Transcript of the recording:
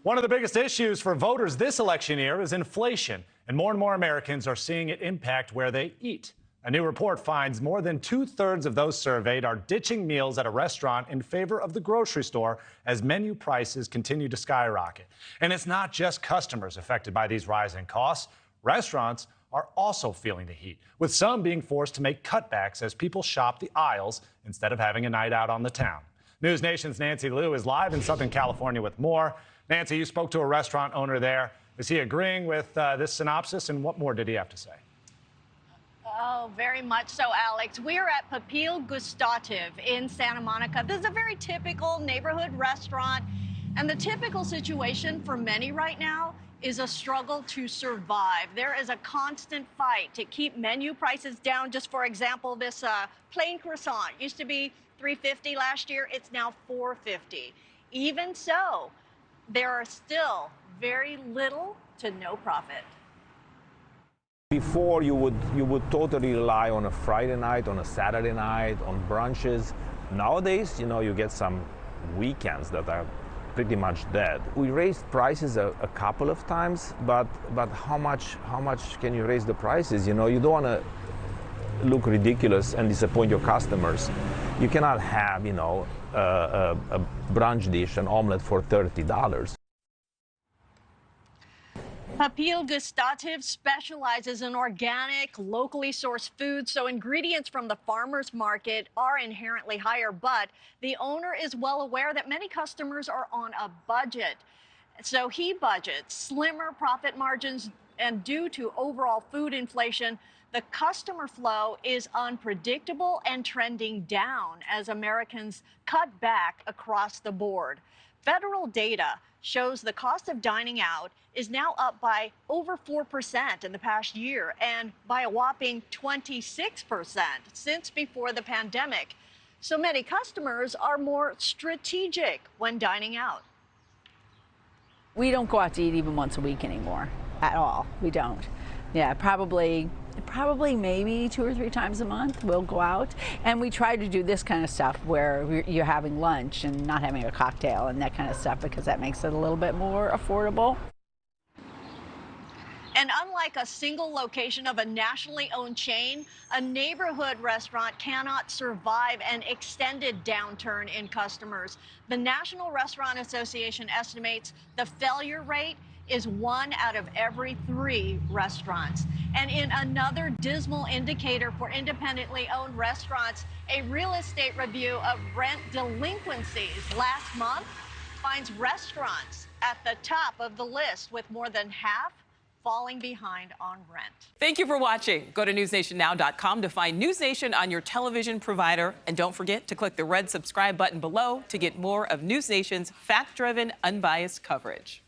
One of the biggest issues for voters this election year is inflation, and more Americans are seeing it impact where they eat. A new report finds more than 2/3 of those surveyed are ditching meals at a restaurant in favor of the grocery store as menu prices continue to skyrocket. And it's not just customers affected by these rising costs. Restaurants are also feeling the heat, with some being forced to make cutbacks as people shop the aisles instead of having a night out on the town. News Nation's Nancy Liu is live in Southern California with more. Nancy, you spoke to a restaurant owner there. Is he agreeing with this synopsis, and what more did he have to say? Oh, very much so, Alex. We're at Papil Gustativ in Santa Monica. This is a very typical neighborhood restaurant, and the typical situation for many right now is a struggle to survive. There is a constant fight to keep menu prices down. Just for example, this plain croissant used to be $3.50 last year. It's now $4.50. Even so, there are still very little to no profit. Before, you would totally rely on a Friday night, on a Saturday night, on brunches. Nowadays, you get some weekends that are pretty much dead. We raised prices a couple of times, but how much can you raise the prices? You don't want to look ridiculous and disappoint your customers. You cannot have, a brunch dish, an omelet for $30. Papil Gustativ specializes in organic, locally sourced food, so ingredients from the farmer's market are inherently higher, but the owner is well aware that many customers are on a budget. So he budgets slimmer profit margins, and due to overall food inflation, the customer flow is unpredictable and trending down as Americans cut back across the board. Federal data shows the cost of dining out is now up by over 4% in the past year and by a whopping 26% since before the pandemic. So many customers are more strategic when dining out. We don't go out to eat even once a week anymore at all. We don't. Yeah, probably maybe 2 or 3 times a month we'll go out, and we try to do this kind of stuff where you're having lunch and not having a cocktail and that kind of stuff, because that makes it a little bit more affordable. And unlike a single location of a nationally owned chain, a neighborhood restaurant cannot survive an extended downturn in customers. The National Restaurant Association estimates the failure rate is 1 out of every 3 restaurants. And in another dismal indicator for independently owned restaurants, a real estate review of rent delinquencies last month finds restaurants at the top of the list, with more than half falling behind on rent. Thank you for watching. Go to newsnationnow.com to find News Nation on your television provider. And don't forget to click the red subscribe button below to get more of News Nation's fact-driven, unbiased coverage.